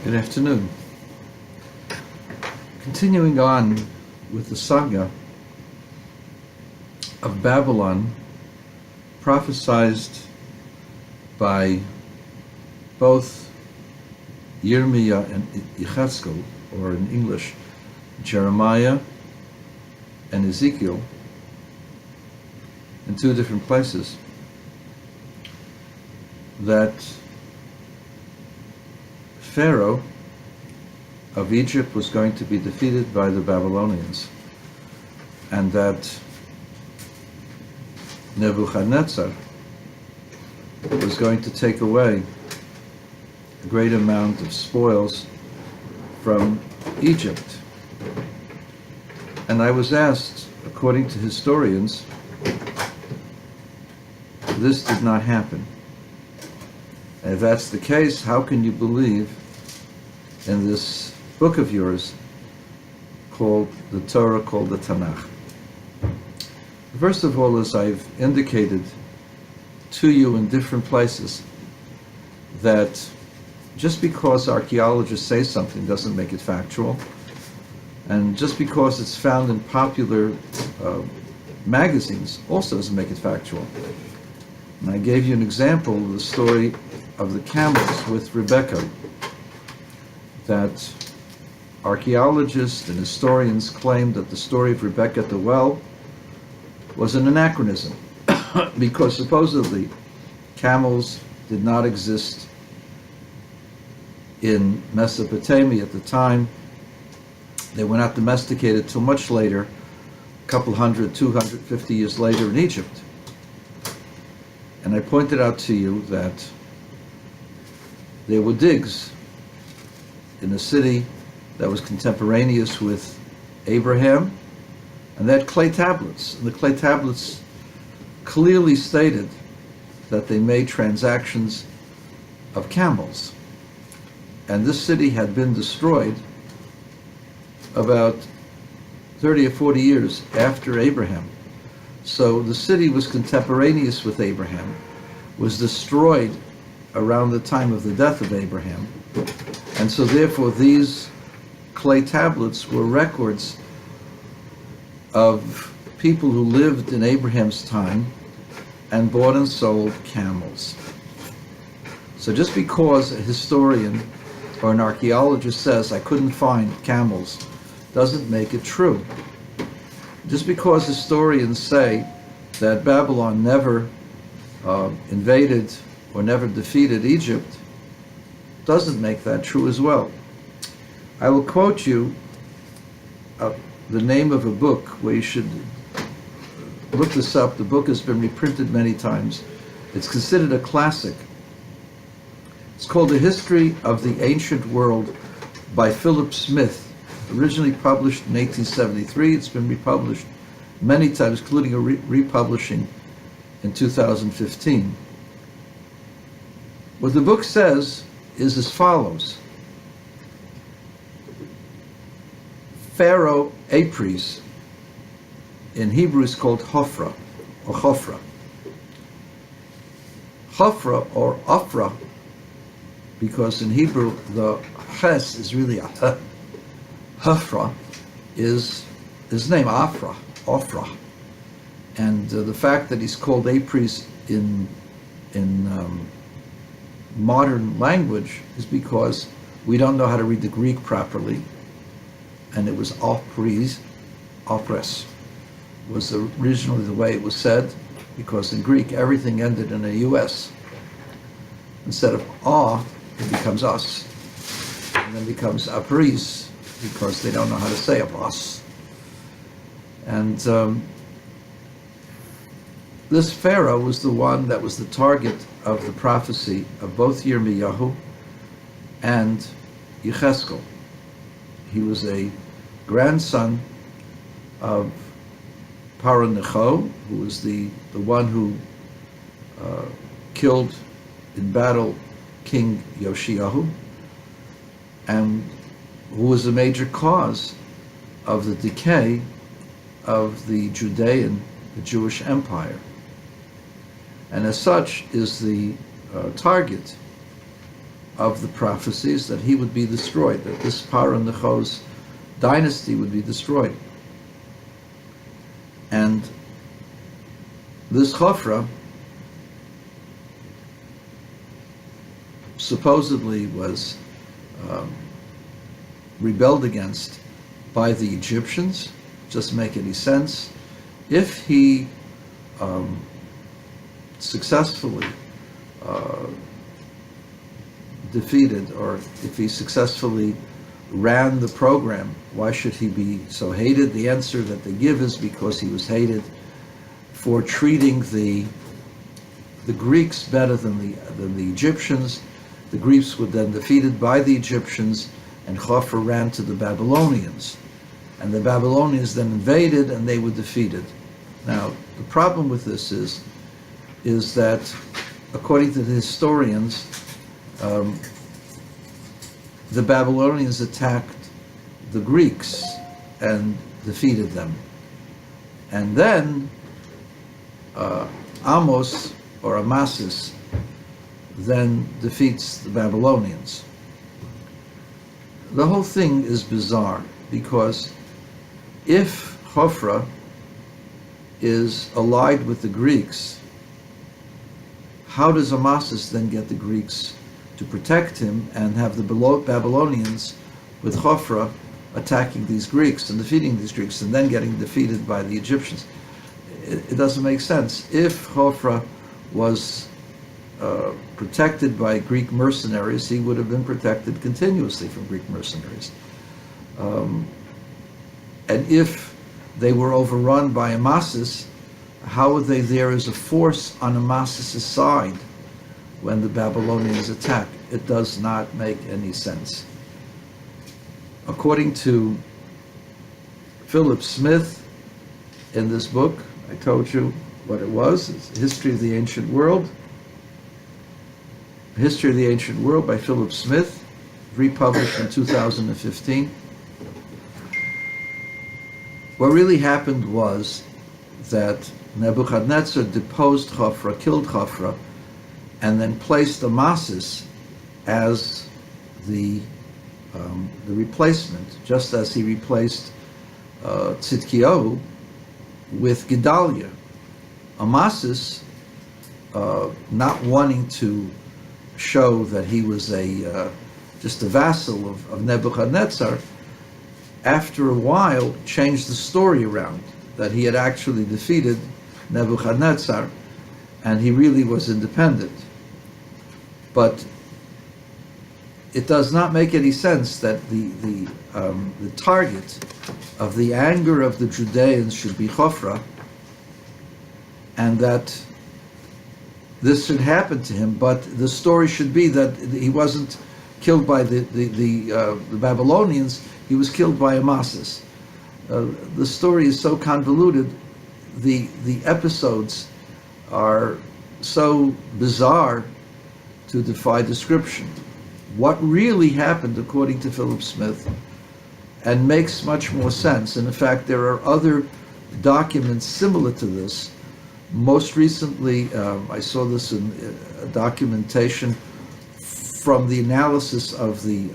Good afternoon. Continuing on with the saga of Babylon, prophesied by both Yirmiyah and Yechezkel, or in English, Jeremiah and Ezekiel, in two different places, that Pharaoh of Egypt was going to be defeated by the Babylonians, and that Nebuchadnezzar was going to take away a great amount of spoils from Egypt. And I was asked, according to historians, this did not happen. And if that's the case, how can you believe in this book of yours called the Torah, called the Tanakh? First of all, as I've indicated to you in different places, that just because archaeologists say something doesn't make it factual, and just because it's found in popular magazines also doesn't make it factual. And I gave you an example of the story of the camels with Rebecca, that archaeologists and historians claim that the story of Rebecca at the well was an anachronism because supposedly camels did not exist in Mesopotamia at the time. They were not domesticated till much later, a couple 250 years later in Egypt. And I pointed out to you that there were digs in a city that was contemporaneous with Abraham, and they had clay tablets. And the clay tablets clearly stated that they made transactions of camels. And this city had been destroyed about 30 or 40 years after Abraham. So the city was contemporaneous with Abraham, was destroyed around the time of the death of Abraham. And so therefore these clay tablets were records of people who lived in Abraham's time and bought and sold camels. So just because a historian or an archaeologist says, I couldn't find camels, doesn't make it true. Just because historians say that Babylon never invaded or never defeated Egypt, doesn't make that true as well. I will quote you the name of a book where you should look this up. The book has been reprinted many times. It's considered a classic. It's called The History of the Ancient World by Philip Smith, originally published in 1873. It's been republished many times, including a republishing in 2015. What the book says is as follows. Pharaoh Apries, in Hebrew is called Hofra, or Chofra. Chofra, or Ofra, because in Hebrew the ches is really a h. Hofra is his name, Ofra. And the fact that he's called Apries in modern language is because we don't know how to read the Greek properly, and it was Opres was originally the way it was said, because in Greek everything ended in a US. Instead of it becomes us, and then becomes Apres, because they don't know how to say Apos. And this Pharaoh was the one that was the target of the prophecy of both Yirmiyahu and Yechezkel. He was a grandson of Paro Necho, who was the one who killed in battle King Yoshiyahu, and who was a major cause of the decay of the Judean, the Jewish Empire. And as such is the target of the prophecies that he would be destroyed, that this Par-Necho's dynasty would be destroyed. And this Chofra supposedly was rebelled against by the Egyptians. Doesn't make any sense. If he successfully defeated, or if he successfully ran the program, why should he be so hated? The answer that they give is because he was hated for treating the Greeks better than the Egyptians. The Greeks were then defeated by the Egyptians, and Chofra ran to the Babylonians. And the Babylonians then invaded, and they were defeated. Now, the problem with this is that, according to the historians, the Babylonians attacked the Greeks and defeated them. And then Amos, or Amasis, then defeats the Babylonians. The whole thing is bizarre, because if Chofra is allied with the Greeks, how does Amasis then get the Greeks to protect him and have the Babylonians with Chofra attacking these Greeks and defeating these Greeks and then getting defeated by the Egyptians? It doesn't make sense. If Chofra was protected by Greek mercenaries, he would have been protected continuously from Greek mercenaries. And if they were overrun by Amasis, how were they there as a force on Amasis' side when the Babylonians attack? It does not make any sense. According to Philip Smith, in this book, I told you what it was. It's History of the Ancient World. History of the Ancient World by Philip Smith, republished in 2015. What really happened was that Nebuchadnezzar deposed Chofra, killed Chofra, and then placed Amasis as the replacement, just as he replaced Tzidkiyahu with Gedaliah. Amasis, not wanting to show that he was just a vassal of Nebuchadnezzar, after a while changed the story around, that he had actually defeated Nebuchadnezzar and he really was independent. But it does not make any sense that the target of the anger of the Judeans should be Chofra, and that this should happen to him, but the story should be that he wasn't killed by the Babylonians, he was killed by Amasis. The story is so convoluted, the episodes are so bizarre to defy description. What really happened, according to Philip Smith, and makes much more sense, and in fact there are other documents similar to this. Most recently, I saw this in a documentation from the analysis of the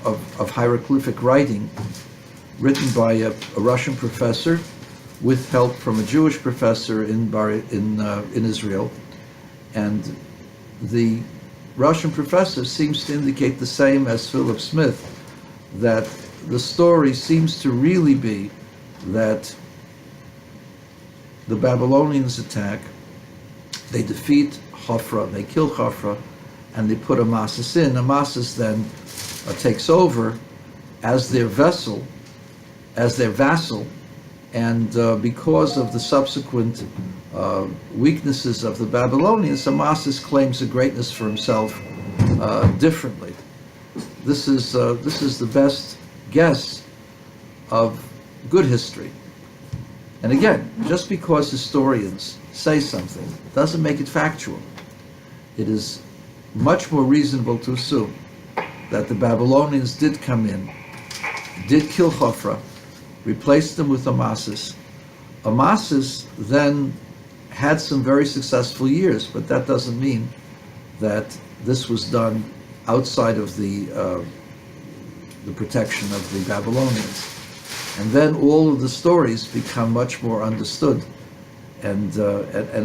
of hieroglyphic writing, written by a Russian professor with help from a Jewish professor in Israel, and the Russian professor seems to indicate the same as Philip Smith, that the story seems to really be that the Babylonians attack, they defeat Chofra, they kill Chofra, and they put Amasis in. Amasis then takes over as their vassal, and because of the subsequent weaknesses of the Babylonians, Amasis claims a greatness for himself differently. This is the best guess of good history. And again, just because historians say something doesn't make it factual. It is much more reasonable to assume that the Babylonians did come in, did kill Chofra, replaced them with Amasis. Amasis then had some very successful years, but that doesn't mean that this was done outside of the protection of the Babylonians. And then all of the stories become much more understood, and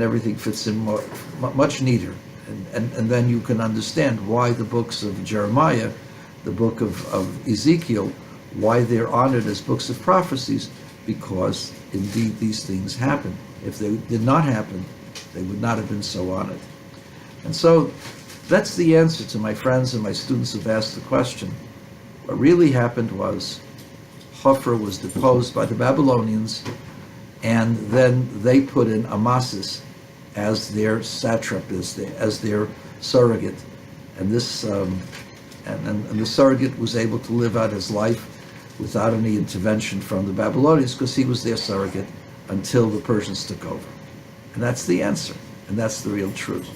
everything fits in much neater. And then you can understand why the books of Jeremiah, the book of Ezekiel, why they're honored as books of prophecies, because indeed these things happen. If they did not happen, they would not have been so honored. And so that's the answer to my friends and my students who've asked the question. What really happened was Hophra was deposed by the Babylonians, and then they put in Amasis as their satrap, as their surrogate. And this and the surrogate was able to live out his life without any intervention from the Babylonians, because he was their surrogate until the Persians took over. And that's the answer, and that's the real truth.